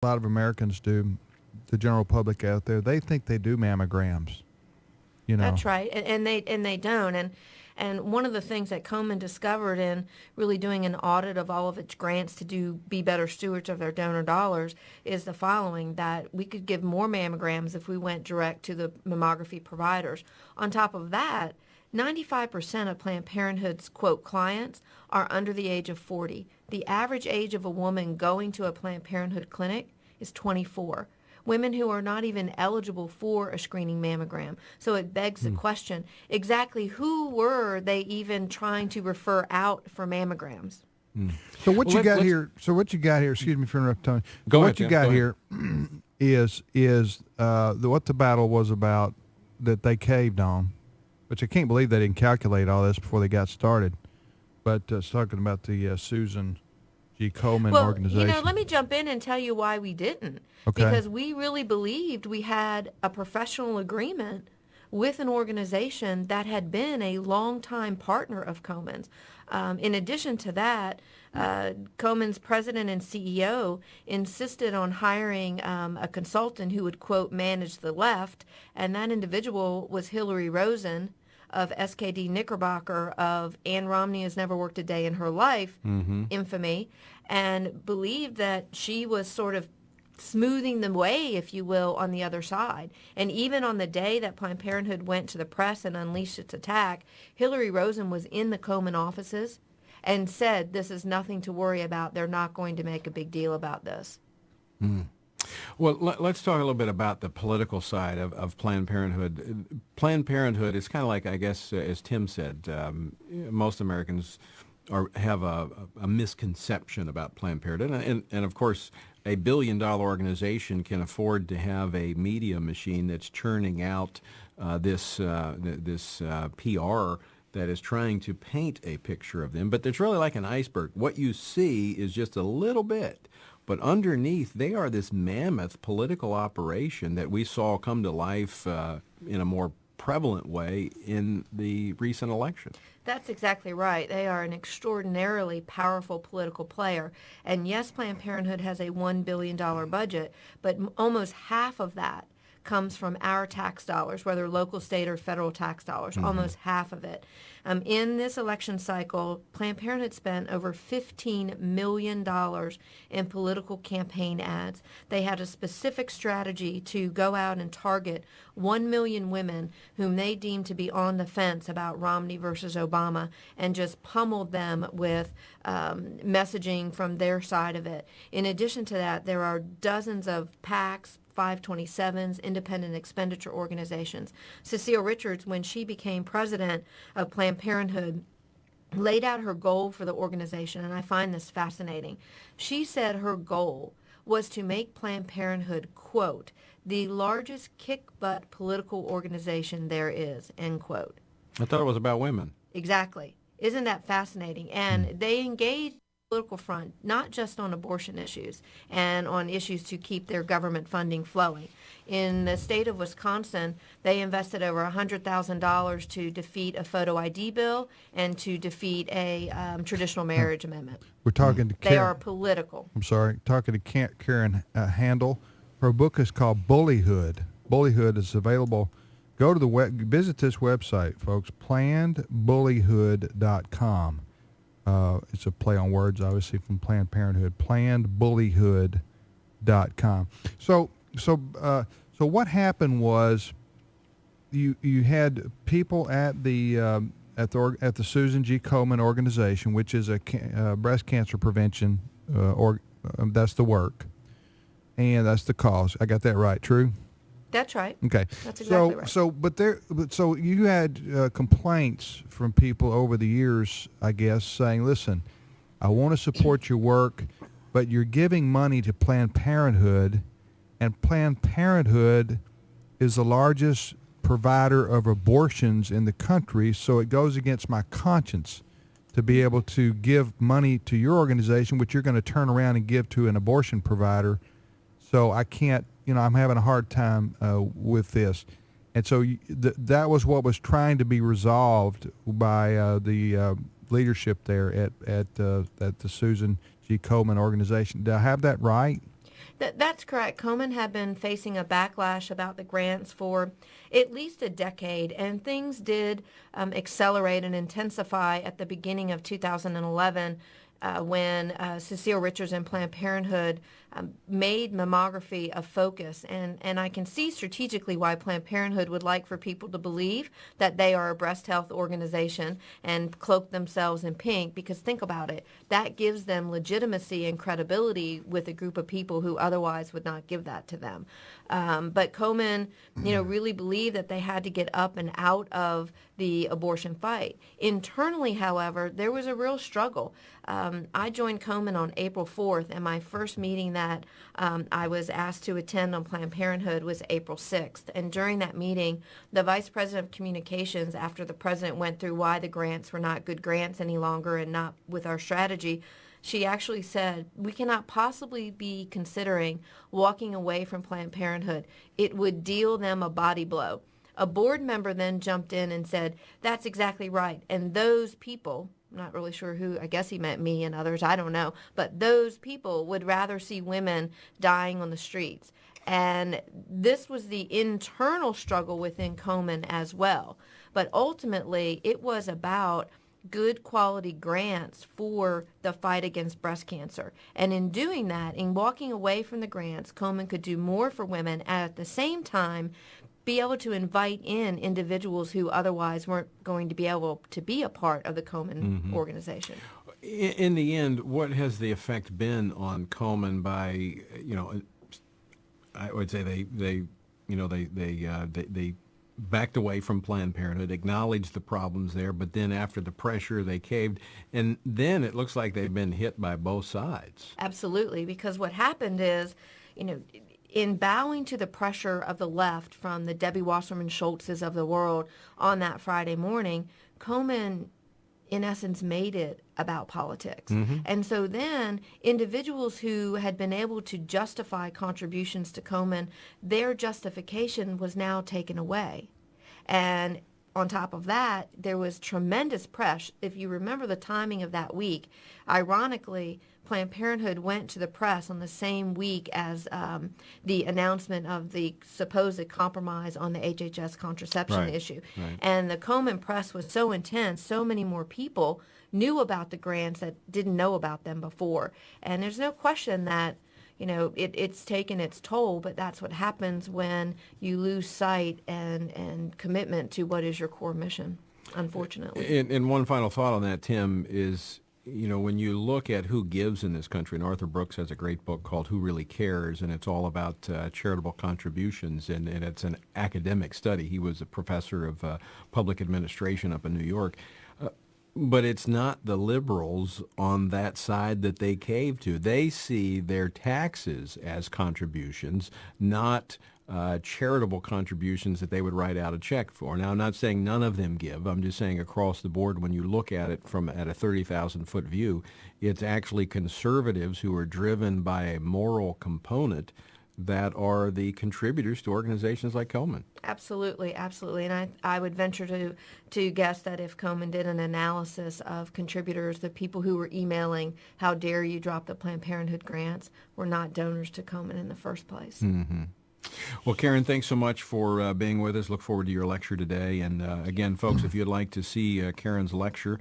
a lot of Americans do, the general public out there, they think they do mammograms. You know. That's right, and they don't. And one of the things that Komen discovered in really doing an audit of all of its grants to be better stewards of their donor dollars is the following: that we could give more mammograms if we went direct to the mammography providers. On top of that, 95% of Planned Parenthood's quote clients are under the age of 40. The average age of a woman going to a Planned Parenthood clinic is 24. Women who are not even eligible for a screening mammogram. So it begs the question, exactly who were they even trying to refer out for mammograms? So what you got here? So what you got here? Excuse me for interrupting, Tony. Go what ahead, you Tim. got Go here is what the battle was about that they caved on, which I can't believe they didn't calculate all this before they got started. But it's talking about the Susan G. Komen Well, organization. let me jump in and tell you why we didn't. Okay. Because we really believed we had a professional agreement with an organization that had been a longtime partner of Komen's. In addition to that, Komen's president and CEO insisted on hiring a consultant who would, quote, manage the left, and that individual was Hillary Rosen of SKD Knickerbocker of Ann Romney has never worked a day in her life, infamy, and believed that she was sort of smoothing the way, if you will, on the other side. And even on the day that Planned Parenthood went to the press and unleashed its attack, Hillary Rosen was in the Komen offices and said, this is nothing to worry about. They're not going to make a big deal about this. Well, let's talk a little bit about the political side of Planned Parenthood. Planned Parenthood is kind of like, I guess, as Tim said, most Americans have a misconception about Planned Parenthood. And of course, a billion-dollar organization can afford to have a media machine that's churning out this PR that is trying to paint a picture of them. But it's really like an iceberg. What you see is just a little bit. But underneath, they are this mammoth political operation that we saw come to life in a more prevalent way in the recent election. That's exactly right. They are an extraordinarily powerful political player. And yes, Planned Parenthood has a $1 billion budget, but almost half of that comes from our tax dollars, whether local, state, or federal tax dollars, almost half of it. In this election cycle, Planned Parenthood spent over $15 million in political campaign ads. They had a specific strategy to go out and target 1 million women whom they deemed to be on the fence about Romney versus Obama and just pummeled them with messaging from their side of it. In addition to that, there are dozens of PACs, 527s, independent expenditure organizations. Cecile Richards, when she became president of Planned Parenthood, laid out her goal for the organization, and I find this fascinating. She said her goal was to make Planned Parenthood, quote, the largest kick-butt political organization there is, end quote. I thought it was about women. Exactly. Isn't that fascinating? And they engaged political front, not just on abortion issues and on issues to keep their government funding flowing. In the state of Wisconsin, they invested over $100,000 to defeat a photo ID bill and to defeat a traditional marriage amendment. We're talking to They Karen. are political. I'm sorry, talking to Karen Handel. Her book is called Bullyhood. Bullyhood is available. Go to the visit this website, folks, plannedbullyhood.com. It's a play on words, obviously, from Planned Parenthood. Plannedbullyhood.com. So what happened was, you had people at the Susan G. Komen organization, which is a breast cancer prevention, that's the work, and that's the cause. I got that right? True. That's right. Okay. That's exactly right. So you had complaints from people over the years, I guess, saying, listen, I want to support your work, but you're giving money to Planned Parenthood, and Planned Parenthood is the largest provider of abortions in the country, so it goes against my conscience to be able to give money to your organization, which you're going to turn around and give to an abortion provider. So I can't, I'm having a hard time with this. And so that was what was trying to be resolved by the leadership there at the Susan G. Komen organization. Did I have that right? That's correct. Komen had been facing a backlash about the grants for at least a decade, and things did accelerate and intensify at the beginning of 2011 when Cecile Richards and Planned Parenthood made mammography a focus. And I can see strategically why Planned Parenthood would like for people to believe that they are a breast health organization and cloak themselves in pink, because think about it, that gives them legitimacy and credibility with a group of people who otherwise would not give that to them. But Komen, really believed that they had to get up and out of the abortion fight. Internally, however, there was a real struggle. I joined Komen on April 4th, and my first meeting that I was asked to attend on Planned Parenthood was April 6th. And during that meeting, the Vice President of Communications, after the President went through why the grants were not good grants any longer and not with our strategy, she actually said, we cannot possibly be considering walking away from Planned Parenthood. It would deal them a body blow. A board member then jumped in and said, that's exactly right. And those people, I'm not really sure who, I guess he meant me and others, I don't know, but those people would rather see women dying on the streets. And this was the internal struggle within Komen as well. But ultimately, it was about good quality grants for the fight against breast cancer. And in doing that, in walking away from the grants, Komen could do more for women, and at the same time be able to invite in individuals who otherwise weren't going to be able to be a part of the Komen organization. In the end, what has the effect been on Komen by, I would say they backed away from Planned Parenthood, acknowledged the problems there, but then after the pressure, they caved. And then it looks like they've been hit by both sides. Absolutely, because what happened is, in bowing to the pressure of the left from the Debbie Wasserman Schultzes of the world on that Friday morning, Komen, in essence, made it about politics. And so then individuals who had been able to justify contributions to Komen, their justification was now taken away. And on top of that, there was tremendous press. If you remember the timing of that week, ironically, Planned Parenthood went to the press on the same week as the announcement of the supposed compromise on the HHS contraception issue. Right. And the Komen press was so intense, so many more people knew about the grants that didn't know about them before. And there's no question that it's taken its toll, but that's what happens when you lose sight and commitment to what is your core mission, unfortunately. And one final thought on that, Tim, is, when you look at who gives in this country, and Arthur Brooks has a great book called Who Really Cares, and it's all about charitable contributions, and it's an academic study. He was a professor of public administration up in New York. But it's not the liberals on that side that they cave to. They see their taxes as contributions, not charitable contributions that they would write out a check for. Now, I'm not saying none of them give. I'm just saying across the board, when you look at it at a 30,000-foot view, it's actually conservatives who are driven by a moral component that are the contributors to organizations like Komen. Absolutely, absolutely. And I would venture to guess that if Komen did an analysis of contributors, the people who were emailing, how dare you drop the Planned Parenthood grants, were not donors to Komen in the first place. Well, Karen, thanks so much for being with us. Look forward to your lecture today. And again, folks, if you'd like to see Karen's lecture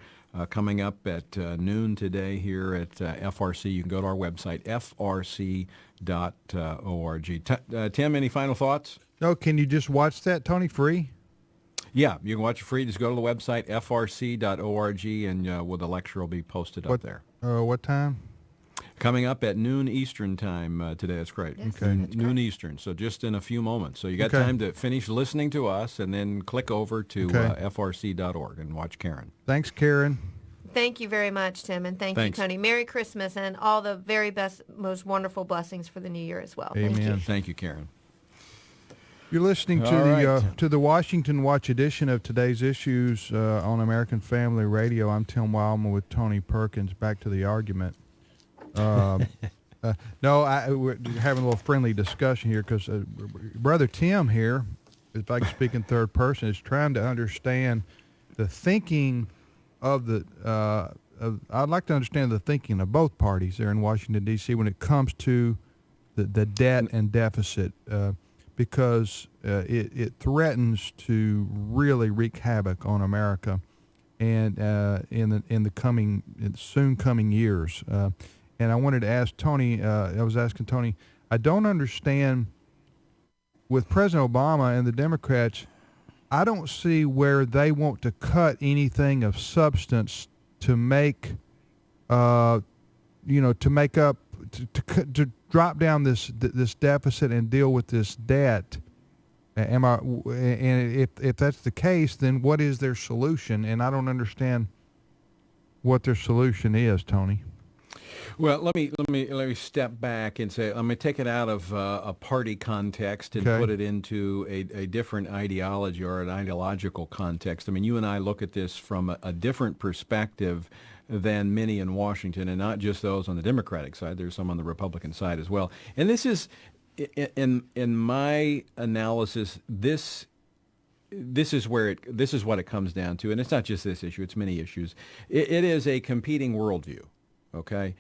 coming up at noon today here at FRC, you can go to our website, frc.org. Tim, any final thoughts? No, can you just watch that, Tony, free? Yeah, you can watch it free. Just go to the website, frc.org, and the lecture will be posted up there. What time? Coming up at noon Eastern time today. That's great. Yes, okay. that's Noon correct. Eastern, so just in a few moments. So you got Okay. time to finish listening to us and then click over to Okay. frc.org and watch Karen. Thanks, Karen. Thank you very much, Tim, and Thanks. you, Tony. Merry Christmas and all the very best, most wonderful blessings for the new year as well. Thank you. Amen. Thank you, Karen. You're listening to All right. to the Washington Watch edition of Today's Issues on American Family Radio. I'm Tim Wildman with Tony Perkins. Back to the argument. We're having a little friendly discussion here because Brother Tim here, if I can speak in third person, is trying to understand the thinking of the. I'd like to understand the thinking of both parties there in Washington D.C. when it comes to the debt and deficit, because it threatens to really wreak havoc on America, and in the soon coming years. And I wanted to ask Tony. I was asking Tony. I don't understand with President Obama and the Democrats. I don't see where they want to cut anything of substance to make, to make up, to drop down this deficit and deal with this debt. And if that's the case, then what is their solution? And I don't understand what their solution is, Tony. Well, let me step back and say, let me take it out of a party context and put it into a different ideology or an ideological context. I mean, you and I look at this from a different perspective than many in Washington, and not just those on the Democratic side. There's some on the Republican side as well. And this is, in my analysis, this is what it comes down to, and it's not just this issue; it's many issues. It is a competing worldview. Okay,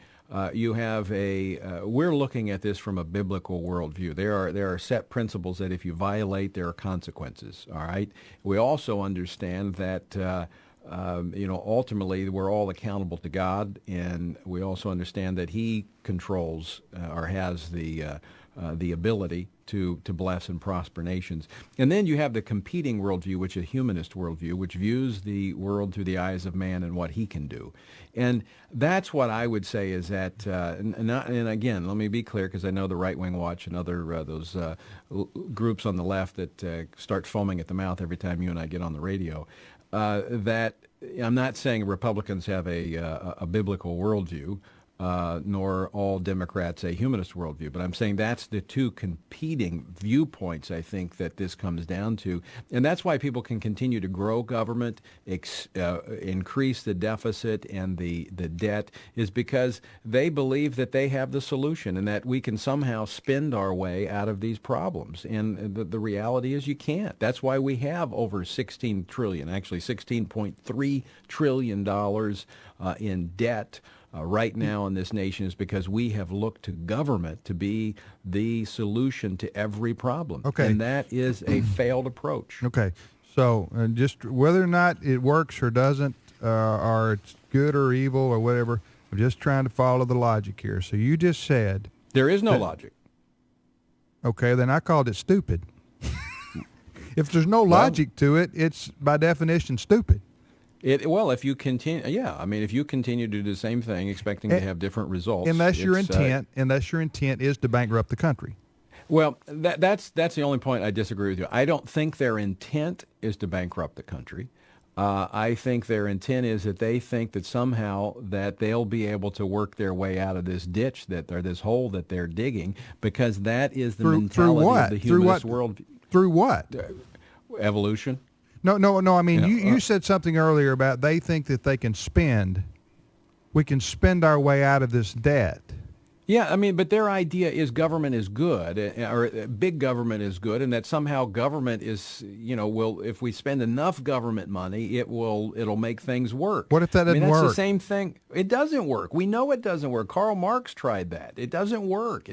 you have we're looking at this from a biblical worldview. There are set principles that if you violate, there are consequences. All right. We also understand that ultimately we're all accountable to God, and we also understand that He controls or has the ability to bless and prosper nations. And then you have the competing worldview, which is a humanist worldview, which views the world through the eyes of man and what he can do. And that's what I would say is that, and again, let me be clear, because I know the Right Wing Watch and other those groups on the left that start foaming at the mouth every time you and I get on the radio, that I'm not saying Republicans have a biblical worldview, nor all Democrats a humanist worldview. But I'm saying that's the two competing viewpoints, I think, that this comes down to. And that's why people can continue to grow government, increase the deficit and the debt, is because they believe that they have the solution and that we can somehow spend our way out of these problems. And the reality is you can't. That's why we have over $16 trillion, actually $16.3 trillion in debt right now in this nation, is because we have looked to government to be the solution to every problem. Okay. And that is a failed approach. Okay. So just whether or not it works or doesn't, or it's good or evil or whatever, I'm just trying to follow the logic here. So you just said... There is no logic. Okay, then I called it stupid. If there's no logic to it, it's by definition stupid. If you continue, if you continue to do the same thing, expecting to have different results, unless your intent is to bankrupt the country. Well, that's the only point I disagree with you. I don't think their intent is to bankrupt the country. I think their intent is that they think that somehow that they'll be able to work their way out of this ditch or this hole that they're digging, because that is the mentality of the humanist world. Through what? Evolution. No. I mean, you said something earlier about they think that we can spend our way out of this debt. Yeah, I mean, but their idea is government is good, or big government is good, and that somehow government is, if we spend enough government money, it'll make things work. What if that doesn't work? That's the same thing. It doesn't work. We know it doesn't work. Karl Marx tried that. It doesn't work.